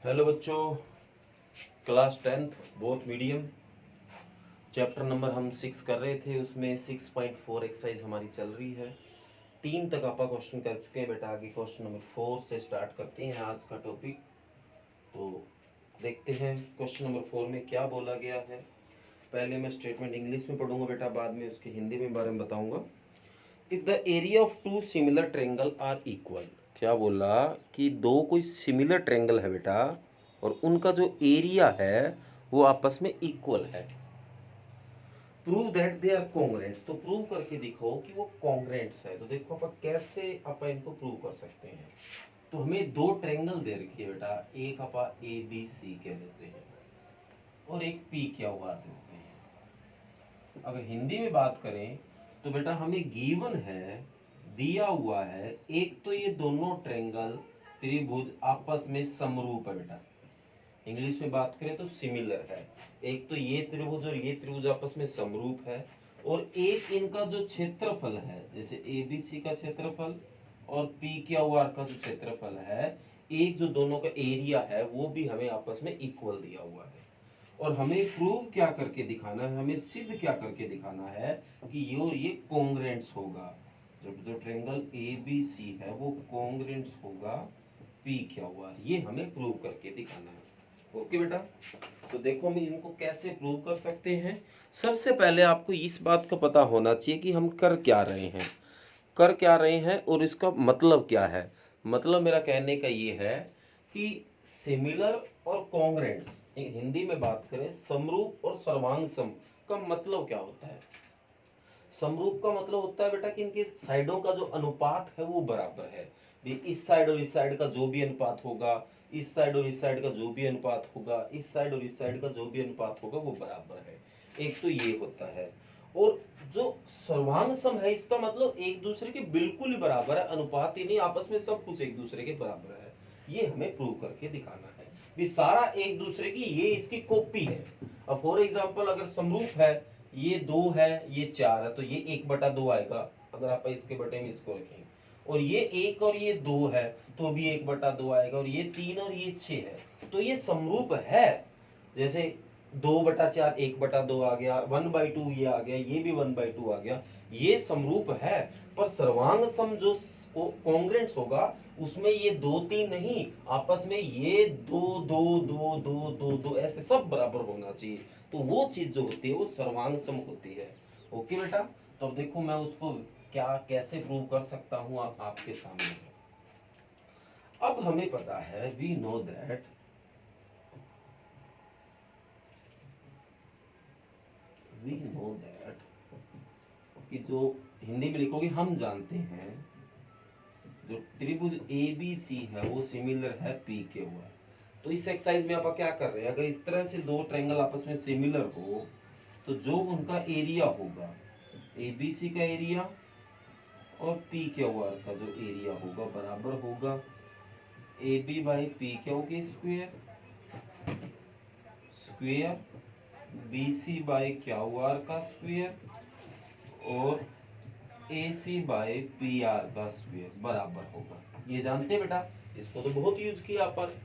Hello बच्चों, class 10th both medium chapter number हम 6 कर रहे थे। उसमें 6.4 एक्सरसाइज हमारी चल रही है। 3 तक आप क्वेश्चन कर चुके हैं बेटा। आगे क्वेश्चन नंबर 4 से स्टार्ट करते हैं आज का टॉपिक। तो देखते हैं क्वेश्चन नंबर 4 में क्या बोला गया है। पहले मैं स्टेटमेंट इंग्लिश में पढ़ूंगा बेटा, बाद में उसके हिंदी में बारे में बताऊंगा। If the area of two similar triangle are equal, क्या बोला कि दो कोई सिमिलर ट्रायंगल है बेटा और उनका जो एरिया है वो आपस में इक्वल है। प्रूव दैट दे आर कॉन्ग्रेंट्स, तो प्रूव करके दिखाओ कि वो कॉन्ग्रेंट्स है। तो देखो अपन कैसे अपन इनको प्रूव कर सकते हैं। तो हमें दो ट्रायंगल दे रखी है बेटा, एक अपन ए बी सी कह देते हैं और एक पी क्या हुआ देते हैं। अगर हिंदी में बात करें तो बेटा हमें गिवन है, दिया हुआ है, एक तो ये दोनों ट्रायंगल त्रिभुज आपस में समरूप है बेटा। इंग्लिश में बात करें तो सिमिलर है। एक तो ये त्रिभुज और ये त्रिभुज आपस में समरूप है, और एक इनका जो क्षेत्रफल है, जैसे एबीसी का क्षेत्रफल और पी क्यू आर का जो क्षेत्रफल है, एक जो दोनों का एरिया है वो भी हमें आपस में इक्वल दिया हुआ है। और हमें प्रूव क्या करके दिखाना है, हमें सिद्ध क्या करके दिखाना है कि ये और ये कॉन्ग्रेंट्स होगा। जो ट्रायंगल एबीसी है वो कॉन्ग्रेंट्स होगा पी क्यू आर, ये हमें प्रूव करके दिखाना है। ओके बेटा, तो देखो हम इनको कैसे प्रूव कर सकते हैं। सबसे पहले आपको इस बात का पता होना चाहिए कि हम कर क्या रहे हैं और इसका मतलब क्या है। मतलब मेरा कहने का ये है कि सिमिलर और कॉन्ग्रेंट्स, हिंदी में बात करें समरूप और सर्वांगसम का मतलब क्या होता है। समरूप का मतलब होता है बेटा कि इनके साइडों का जो अनुपात है वो बराबर है। इस साइड और इस साइड का जो भी अनुपात होगा, इस साइड और इस साइड का जो भी अनुपात होगा, इस साइड और इस साइड का जो भी अनुपात होगा वो बराबर है। एक तो ये होता है। और जो सर्वांग सम है इसका मतलब एक दूसरे के बिल्कुल ही बराबर है, अनुपात ही नहीं, आपस में सब कुछ एक दूसरे के बराबर है। ये हमें प्रूव करके दिखाना है भी सारा एक दूसरे की, ये इसकी कॉपी है। अब फॉर एग्जांपल अगर समरूप है, ये 2 है ये 4 है, तो ये 1/2 आएगा अगर आप इसके बटे में इसको रखेंगे। और ये 1 और ये 2 है तो भी 1/2 आएगा। और ये 3 और ये 6 है तो ये समरूप है। जैसे 2/4 1/2 आ गया, 1/2 ये आ गया, ये भी 1/2 आ गया, ये समरूप है। पर सर्वांग सम जो कॉन्ग्रेंट्स होगा उसमें ये 2 3 नहीं, आपस में ये 2 2 2 2 2 2 ऐसे सब बराबर होना चाहिए। तो वो चीज जो होती है वो सर्वांग सम होती है। ओके बेटा, तो अब देखो मैं उसको क्या कैसे प्रूव कर सकता हूं आपके सामने। अब हमें पता है, वी नो दैट कि जो हिंदी में लिखोगे, हम जानते हैं जो त्रिभुज ABC है वो सिमिलर है पी के हुआ। तो इस एक्सरसाइज में आप क्या कर रहे हैं, अगर इस तरह से दो ट्रायंगल आपस में सिमिलर हो तो जो उनका एरिया होगा, ABC का एरिया और पी क्यू आर का जो एरिया होगा बराबर होगा AB बाई पी क्यू के square BC by Q R का स्क्वेयर और AC बाई पी आर का स्क्वेयर बराबर होगा। ये जानते हैं बेटा, इसको तो बहुत यूज किया पर।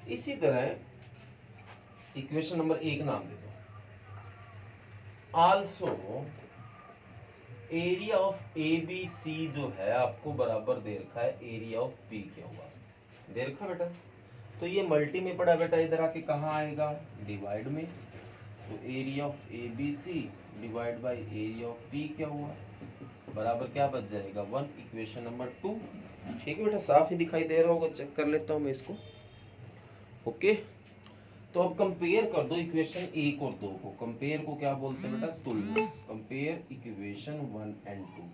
इसी तरह इक्वेशन नंबर 1 नाम दे दो, आल्सो एरिया ऑफ ABC जो है आपको बराबर दे रखा है area of P Q R, दे रखा बेटा। तो ये मल्टी में पड़ा बेटा, इधर आके कहाँ आएगा, डिवाइड में। तो area of ABC divide by area of P क्या हुआ बराबर क्या बच जाएगा 1, इक्वेशन नंबर 2। ठीक है बेटा, साफ ही दिखाई दे रहा होगा, चेक कर लेता हूं मैं इसको। ओके, तो अब कंपेयर कर दो इक्वेशन 1 और 2 को। कंपेयर को क्या बोलते हैं बेटा, तुलना। Compare equation 1 and 2।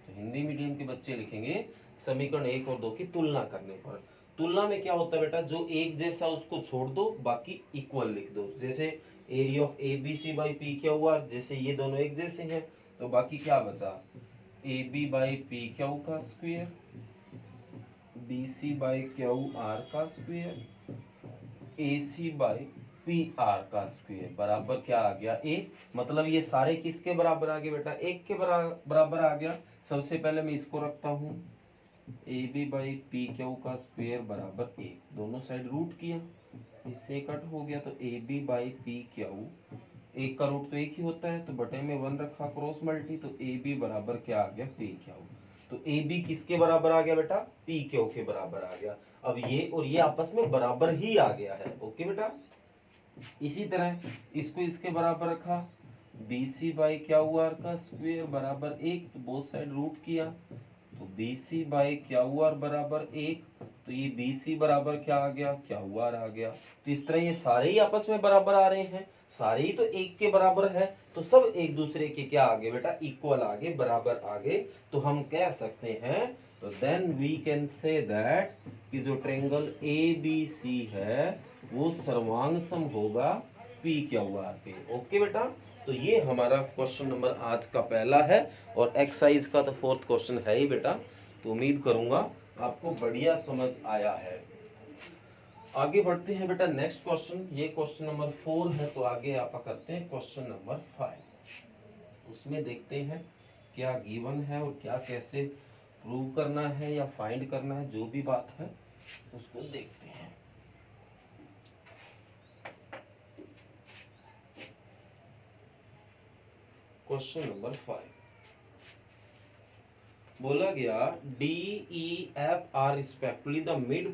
तो हिंदी मीडियम के बच्चे लिखेंगे समीकरण 1 और 2 की तुलना करने पर। तुलना में क्या होता है बेटा, जो एक जैसा उसको छोड़ दो, बाकी इक्वल लिख दो। जैसे area of ABC by P क्या हुआ, जैसे ये दोनों एक जैसे हैं तो बाकी क्या बचा, AB बाई पी क्यू का square, BC by Q R का square, AC by P R का स्क्वायर बराबर क्या आ गया, ए। मतलब ये सारे किसके बराबर आ गए बेटा, 1 के बराबर आ गया। सबसे पहले मैं इसको रखता हूँ, AB बाई पी क्यू का स्क्वायर बराबर 1, दोनों साइड रूट किया इससे कट हो गया तो A B by P Q, एक का रूट तो एक ही होता है तो बटे में 1 रखा, क्रॉस मल्टी, तो ए बी बराबर क्या आ गया, पी क्यू। तो ए बी किसके बराबर आ गया बेटा, पी क्यू के बराबर आ गया। अब ये और ये आपस में बराबर ही आ गया है। ओके बेटा, इसी तरह इसको इसके बराबर रखा, B C by Q R का स्क्वायर बराबर 1, तो बोथ साइड रूट किया, तो B C by Q R बराबर 1, तो ये बी सी बराबर क्या आ गया, क्यू आर आ गया। तो इस तरह ये सारे ही आपस में बराबर आ रहे हैं, सारे ही तो एक के बराबर है, तो सब एक दूसरे के क्या आगे बेटा, इक्वल आगे, बराबर आगे। तो हम कह सकते हैं, तो then we can say that कि जो ट्रायंगल ए बी सी है वो सर्वांग सम होगा पी क्यू आर पे। ओके बेटा, तो ये हमारा क्वेश्चन नंबर आज का पहला है, और एक्सरसाइज का तो 4th क्वेश्चन है ही बेटा। तो उम्मीद करूंगा आपको बढ़िया समझ आया है। आगे बढ़ते हैं बेटा नेक्स्ट क्वेश्चन, ये क्वेश्चन नंबर 4 है, तो आगे आप करते हैं क्वेश्चन नंबर 5। उसमें देखते हैं क्या गिवन है और क्या कैसे प्रूव करना है या फाइंड करना है, जो भी बात है उसको देखते हैं। क्वेश्चन नंबर 5 बोला गया D E F are respectively the mid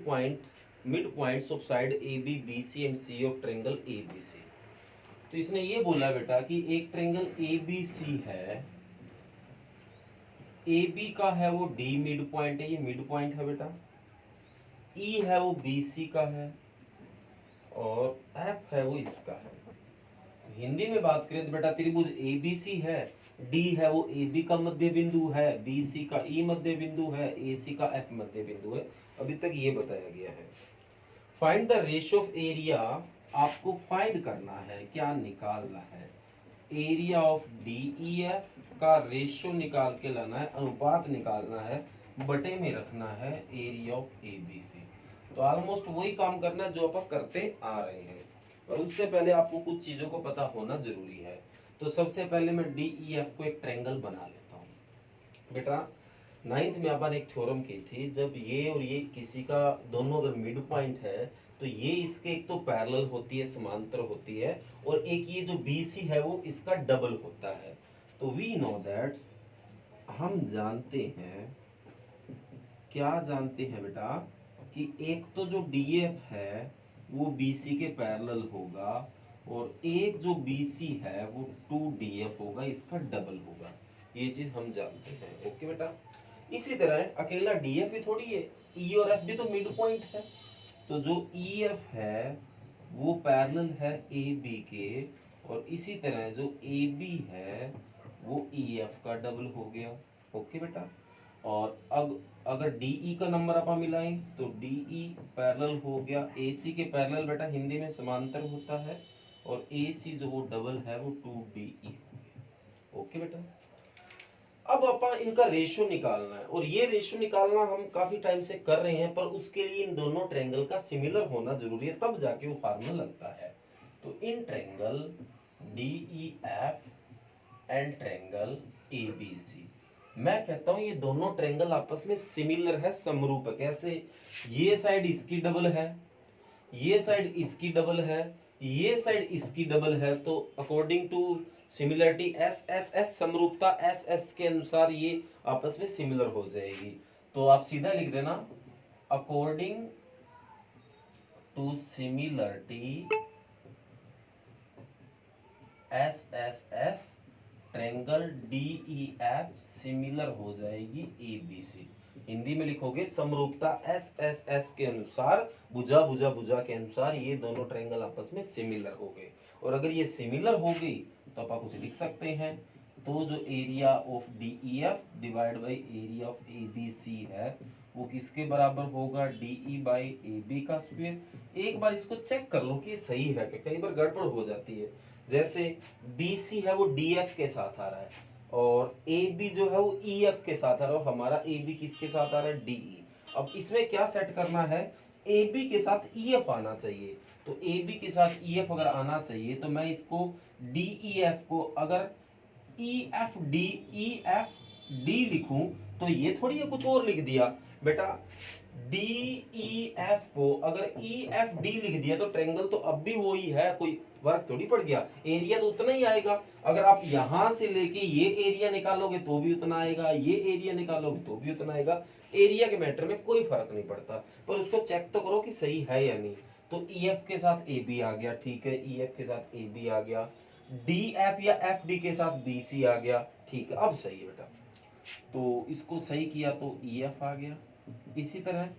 points of side A B B C and C of triangle A B C. तो इसने ये बोला बेटा कि एक ट्रायंगल ए बी सी है, ए बी का है वो डी मिड पॉइंट है, ये मिड पॉइंट है बेटा, ई है वो बी सी का है, और एफ है वो इसका है। हिंदी में बात करें तो बेटा त्रिभुज ए बी सी है, डी है वो ए बी का मध्य बिंदु है, बी सी का ई मध्य बिंदु है, ए सी का एफ मध्य बिंदु है। अभी तक ये बताया गया है। Find the ratio of area, आपको फाइंड करना है, क्या निकालना है, area of D E F का रेशियो निकाल के लाना है, अनुपात निकालना है, बटे में रखना है area of A B C. तो ऑलमोस्ट वही काम करना है जो आप करते आ रहे हैं, और उससे पहले आपको कुछ चीजों को पता होना जरूरी है। तो सबसे पहले मैं डी ई एफ को एक ट्रायंगल बना लेता हूँ। बेटा 9th में अपन एक थ्योरम की थी, जब ये और ये किसी का दोनों अगर मिड पॉइंट है तो ये इसके एक तो पैरेलल होती है, समांतर होती है, और एक ये जो बी सी है वो इसका डबल होता है। तो वी नो दैट, हम जानते हैं, क्या जानते हैं बेटा, कि एक तो जो डी एफ है वो BC के पैरेलल होगा, और एक जो BC है वो 2DF होगा, इसका डबल होगा। ये चीज हम जानते हैं। ओके बेटा, इसी तरह अकेला DF ही थोड़ी है, E और F भी तो मिड पॉइंट है, तो जो EF है वो पैरेलल है AB के, और इसी तरह जो AB है वो EF का डबल हो गया। ओके बेटा, और अब अगर DE का नंबर आप मिलाएं तो DE पैरेलल हो गया AC के पैरेलल, बेटा हिंदी में समांतर होता है, और AC जो वो डबल है वो 2DE हो गया। ओके बेटा, अब अपन इनका रेशियो निकालना है, और ये रेशियो निकालना हम काफी टाइम से कर रहे हैं, पर उसके लिए इन दोनों ट्रायंगल का सिमिलर होना जरूरी है, तब जाके वो फार्मूला लगता है। तो in triangle DEF and triangle ABC, मैं कहता हूं ये दोनों ट्रायंगल आपस में सिमिलर है, समरूप है। कैसे, ये साइड इसकी डबल है, ये साइड इसकी डबल है, ये साइड इसकी डबल है, तो अकॉर्डिंग टू सिमिलरिटी एस समरूपता एस के अनुसार ये आपस में सिमिलर हो जाएगी। तो आप सीधा लिख देना, according to similarity S triangle DEF similar हो जाएगी ABC। हिंदी में लिखोगे समरूपता एस के अनुसार, भुजा के अनुसार ये दोनों ट्रायंगल आपस में सिमिलर हो गए। और अगर ये सिमिलर हो गई तो आप कुछ लिख सकते हैं, तो जो area of DEF divide by area of ABC है वो किसके बराबर होगा, DE बाई AB का स्क्वायर। एक बार इसको चेक कर लो कि सही है, कि कई बार गड़बड़ हो जाती है। जैसे BC है वो DF के साथ आ रहा है, और AB जो है वो EF के साथ आ रहा है, और हमारा AB किसके साथ आ रहा है, DE। अब इसमें क्या सेट करना है, AB के साथ EF आना चाहिए। तो AB के साथ EF अगर आना चाहिए तो मैं इसको DEF को अगर EFD लिखूं तो ये थोड़ी है कुछ और लिख दिया बेटा। डी ई एफ को अगर ई एफ डी लिख दिया तो ट्रायंगल तो अब भी वही है, कोई फर्क थोड़ी पड़ गया, एरिया तो उतना ही आएगा। अगर आप यहां से लेके ये एरिया निकालोगे तो भी उतना आएगा, ये एरिया निकालोगे तो भी उतना आएगा। एरिया के मैटर में कोई फर्क नहीं पड़ता, पर उसको चेक तो करो कि सही है या नहीं। तो ई एफ के साथ ए बी आ गया, ठीक है, ई एफ के साथ ए बी आ गया, डी एफ या एफ डी के साथ बी सी आ गया, ठीक है, अब सही है बेटा। तो इसको सही किया तो ई एफ आ गया। इसी तरह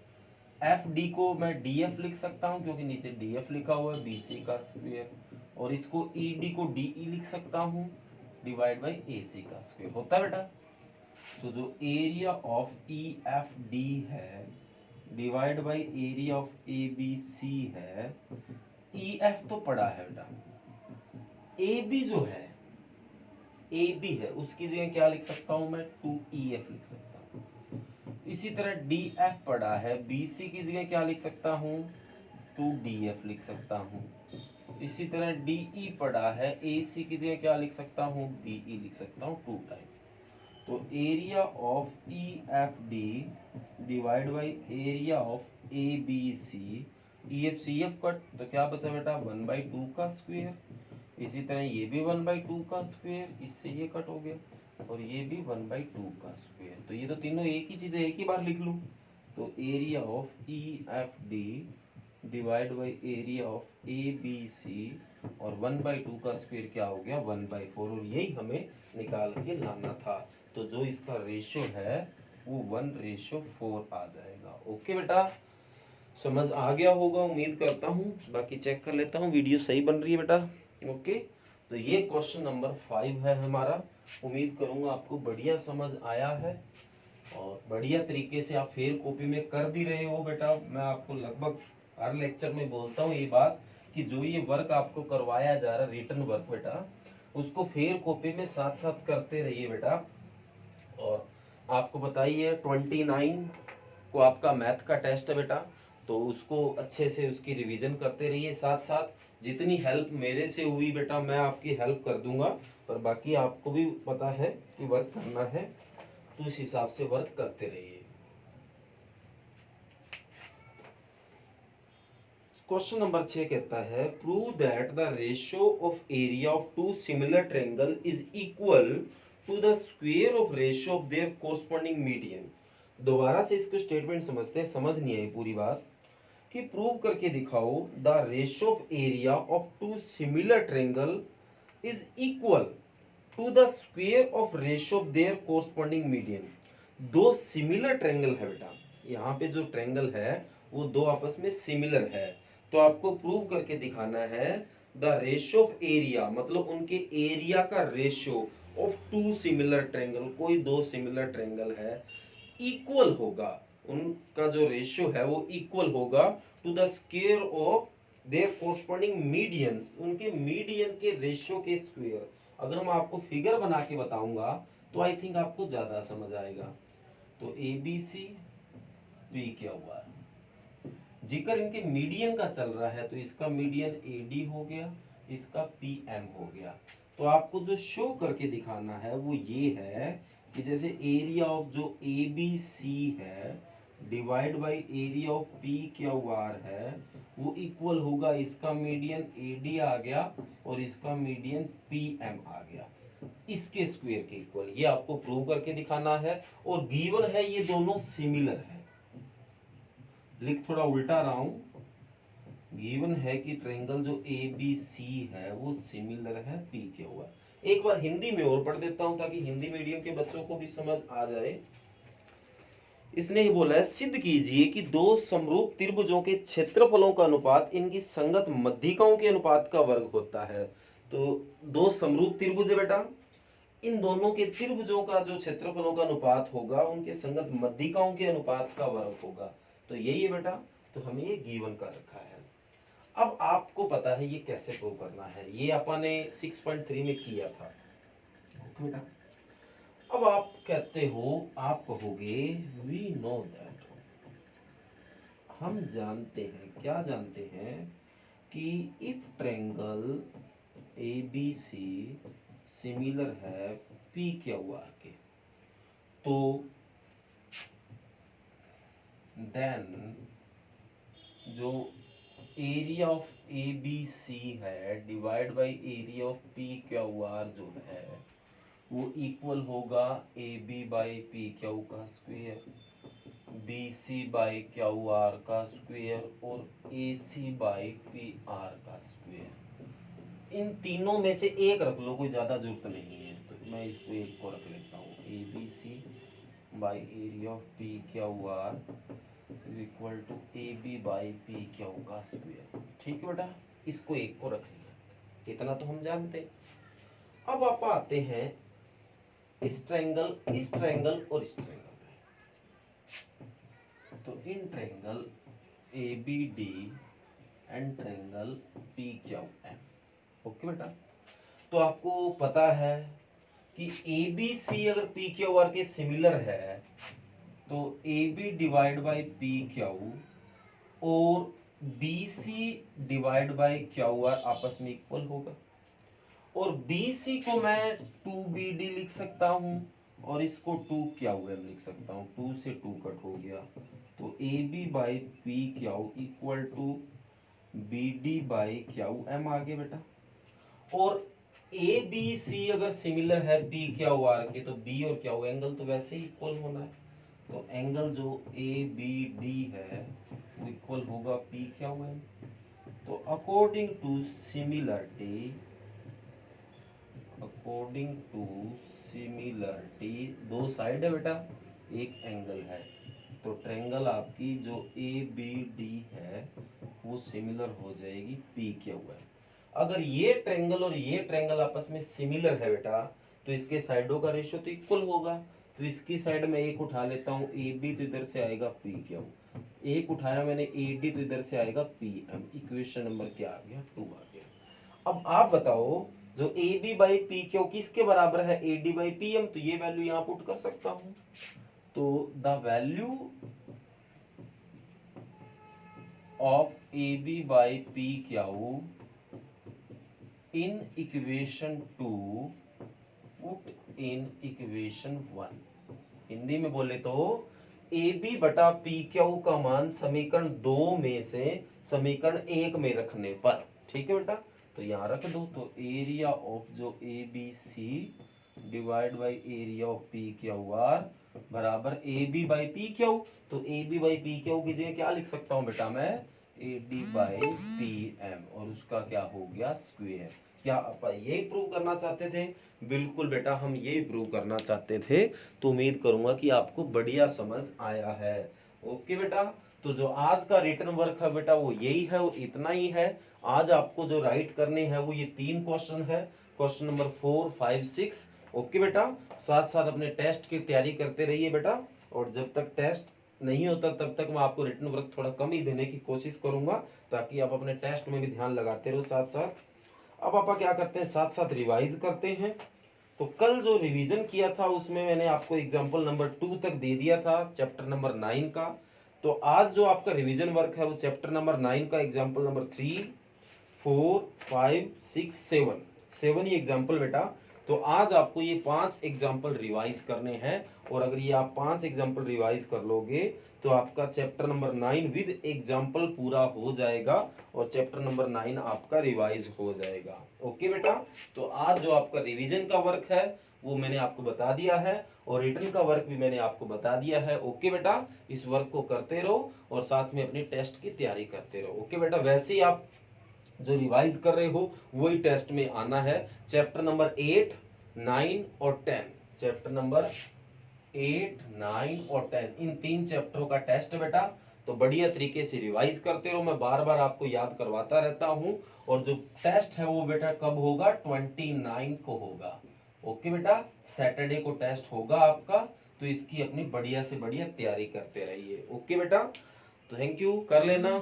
एफ डी को मैं डी एफ लिख सकता हूं क्योंकि नीचे डी एफ लिखा हुआ है, बी सी का स्क्वायर, और इसको ई डी को डी ई लिख सकता हूं डिवाइड बाई ए सी का स्क्वायर, होता है बेटा। तो जो area of E F D है divide by area of A B C है, ई एफ तो पड़ा है बेटा, ए बी जो है ए बी है उसकी जगह क्या लिख सकता हूं मैं, 2EF लिख सकता हूं। इसी तरह डी एफ पड़ा है, बी सी की जगह क्या लिख सकता हूं, 2DF लिख सकता हूं। इसी तरह डी ई पड़ा है, ए सी की जगह क्या लिख सकता हूं, BE लिख सकता हूं 2 टाइम। तो area of E F D divide by area of A B C, E F C F cut तो क्या बचा बेटा 1/2 का स्क्वायर। इसी तरह ये भी 1/2 का स्क्वायर, इससे ये कट हो गया, और ये भी 1/2 का स्क्वायर। तो ये तो तीनों एक ही चीज है, एक ही बार लिख लूं। तो area of E F D divide by area of A B C, और 1/2 का स्क्वायर क्या हो गया 1/4, और यही हमें निकाल के लाना था। तो जो इसका रेशो है वो 1:4 आ जाएगा। ओके बेटा, समझ आ गया होगा उम्मीद करता हूँ। बाकी चेक कर लेता हूँ वीडियो सही बन रही है बेटा। ओके, तो ये क्वेश्चन नंबर 5 है हमारा। उम्मीद करूंगा आपको बढ़िया समझ आया है और बढ़िया तरीके से आप फेयर कॉपी में कर भी रहे हो बेटा। मैं आपको लगभग हर लेक्चर में बोलता हूँ ये बात कि जो ये वर्क आपको करवाया जा रहा है रिटन वर्क बेटा, उसको फेयर कॉपी में साथ साथ करते रहिए बेटा। और आपको बताइए 29 को आपका मैथ का टेस्ट है बेटा, तो उसको अच्छे से उसकी रिवीजन करते रहिए। साथ साथ जितनी हेल्प मेरे से हुई बेटा मैं आपकी हेल्प कर दूंगा, पर बाकी आपको भी पता है कि वर्क करना है, तो इस हिसाब से वर्क करते रहिए। क्वेश्चन नंबर 6 कहता है prove that the ratio of area of two similar triangle is equal to the square of ratio of their corresponding median. दोबारा से इसको स्टेटमेंट समझते हैं, समझ नहीं आई पूरी बात, कि प्रूव करके दिखाओ the ratio of area of two similar triangle is equal to the square of ratio of their corresponding median. दो सिमिलर ट्रायंगल है बेटा, यहाँ पे जो ट्रायंगल है वो दो आपस में सिमिलर है, तो आपको प्रूव करके दिखाना है द रेशियो ऑफ एरिया, मतलब उनके एरिया का ratio of two similar triangle, कोई दो सिमिलर ट्रायंगल है, इक्वल होगा, उनका जो रेशियो है वो इक्वल होगा to the square of their corresponding medians, उनके मीडियन के रेशियो के स्क्वायर। अगर हम आपको फिगर बना के बताऊंगा तो आई थिंक आपको ज्यादा समझ आएगा। तो ए बी सी पी क्या हुआ, जिक्र इनके मीडियन का चल रहा है, तो इसका मीडियन ए डी हो गया, इसका पी एम हो गया। तो आपको जो शो करके दिखाना है वो ये है कि जैसे एरिया ऑफ जो ए बी सी है divide by area of P Q are है वो इक्वल होगा, इसका मीडियन ए डी आ गया और इसका मीडियन पी एम आ गया, इसके स्क्वायर के इक्वल। ये आपको प्रूव करके दिखाना है, और गिवन है ये दोनों सिमिलर है। लिख थोड़ा उल्टा रहा हूं, गिवन है कि ट्रायंगल जो ए बी सी है वो सिमिलर है पी क्यू आर। एक बार हिंदी में और पढ़ देता हूं ताकि हिंदी मीडियम के बच्चों को भी समझ आ जाए। इसने ही बोला है सिद्ध कीजिए कि दो समरूप त्रिभुजों के क्षेत्रफलों का अनुपात इनकी संगत मध्यिकाओं के अनुपात का वर्ग होता है। तो दो समरूप त्रिभुज है बेटा, इन दोनों के त्रिभुजों का जो क्षेत्रफलों का अनुपात होगा उनके संगत मध्यिकाओं के अनुपात का वर्ग होगा। तो यही है बेटा, तो हमें ये गिवन कर रखा है। अब आपको पता है ये कैसे प्रूव करना है, ये अपन ने 6.3 में किया था। ओके बेटा, अब आप कहते हो, आप कहोगे वी नो दैट, हम जानते हैं, क्या जानते हैं कि if triangle A B C similar है पी क्यू आर के, तो देन जो area of A B C है divide by area of P Q R जो है वो इक्वल होगा A B by P Q का square, B C by Q R का स्क्वायर और A C by P R का स्क्वायर। इन तीनों में से एक रख लो, कोई ज्यादा जरूरत नहीं है, तो मैं इसको एक को रख लेता हूँ, A B C by area of P Q R is equal to A B by P Q का स्क्वायर। ठीक है बेटा, इसको एक को रख लिया, इतना तो हम जानते हैं। अब आप आते हैं इस ट्रायंगल और इस ट्रायंगल पे, तो in triangle A B D and triangle P Q M. Okay बेटा, तो आपको पता है कि ए बी सी अगर पी क्यू आर के सिमिलर है तो A B divide by P Q और B C divide by Q R आपस में इक्वल होगा, और बी सी को मैं 2BD लिख सकता हूं और इसको 2QM लिख सकता हूं, 2 से 2 कट हो गया, तो A B by P Q equal to B D by Q M आ गया बेटा। और ए बी सी अगर सिमिलर है पी क्यू आर के तो बी और क्यू एंगल तो वैसे ही इक्वल होना है, तो एंगल जो ए बी डी है वो इक्वल होगा पी क्यू एम। तो अकॉर्डिंग टू सिमिलरिटी दो साइड है बेटा, एक एंगल है, तो ट्रायंगल आपकी जो ए बी डी है वो सिमिलर हो जाएगी पी क्यू एम। अगर ये ट्रायंगल और ये ट्रायंगल आपस में सिमिलर है बेटा तो इसके साइडों का रेशियो तो इक्वल होगा, तो इसकी साइड में एक उठा लेता हूँ, ए बी तो इधर से आएगा पी क्यू, एक उठाया मैंने ए डी तो इधर से आएगा पी एम। इक्वेशन नंबर क्या आ गया, 2 आ गया। अब आप बताओ जो A B by P Q किसके बराबर है, A D by P M, तो ये वैल्यू यहाँ पुट कर सकता हूं, तो the value of A B by P Q in equation 2 put in equation 1। Hindi में बोले तो ए बी बटा पी क्यू का मान समीकरण 2 में से समीकरण 1 में रखने पर, ठीक है बेटा, तो यहां रख दो, तो एरिया ऑफ जो A B C divide by area of P Q R बराबर A B by P Q, तो A B by P Q की जगह क्या लिख सकता हूं बेटा मैं, A D by P M, और उसका क्या हो गया स्क्वायर। क्या आप यही प्रूव करना चाहते थे? बिल्कुल बेटा, हम यही प्रूव करना चाहते थे, तो उम्मीद करूंगा कि आपको बढ़िया समझ आया है। ओके बेटा, तो जो आज का रिटन वर्क है बेटा वो यही है, वो इतना ही है। आज आपको जो राइट करने हैं वो ये 3 क्वेश्चन है, क्वेश्चन नंबर 4, 5, 6। ओके बेटा, साथ साथ अपने टेस्ट की तैयारी करते रहिए बेटा, और जब तक टेस्ट नहीं होता तब तक मैं आपको रिटन वर्क थोड़ा कम ही देने की कोशिश करूंगा, ताकि आप अपने टेस्ट में भी ध्यान लगाते रहो साथ साथ। अब आप क्या करते हैं, साथ साथ रिवाइज करते हैं। तो कल जो रिवीजन किया था उसमें मैंने आपको एग्जाम्पल नंबर 2 तक दे दिया था चैप्टर नंबर 9 का, तो आज जो आपका रिवीजन वर्क है वो चैप्टर नंबर 9 का एग्जाम्पल नंबर 3, 4, 5, 6, 7 ही एग्जाम्पल बेटा। तो आज आपको ये 5 एग्जाम्पल रिवाइज करने हैं, और अगर ये आप 5 एग्जाम्पल रिवाइज कर लोगे तो आपका चैप्टर नंबर 9 विद एग्जाम्पल पूरा हो जाएगा, और चैप्टर नंबर 9 आपका रिवाइज हो जाएगा। ओके बेटा, तो आज जो आपका रिवीजन का वर्क है वो मैंने आपको बता दिया है, और रिटन का वर्क भी मैंने आपको बता दिया है। ओके बेटा, इस वर्क को करते रहो और साथ में अपने टेस्ट की तैयारी करते रहो। ओके बेटा, वैसे ही आप जो रिवाइज कर रहे हो वही टेस्ट में आना है। चैप्टर नंबर 8, 9 और 10, चैप्टर नंबर 8, 9 और 10, इन 3 चैप्टरों का टेस्ट बेटा, तो बढ़िया तरीके से रिवाइज करते रहो। मैं बार बार आपको याद करवाता रहता हूं, और जो टेस्ट है वो बेटा कब होगा, 29 को होगा। ओके बेटा, सैटरडे को टेस्ट होगा आपका, तो इसकी अपनी बढ़िया से बढ़िया तैयारी करते रहिए। ओके बेटा, तो थैंक यू, कर लेना।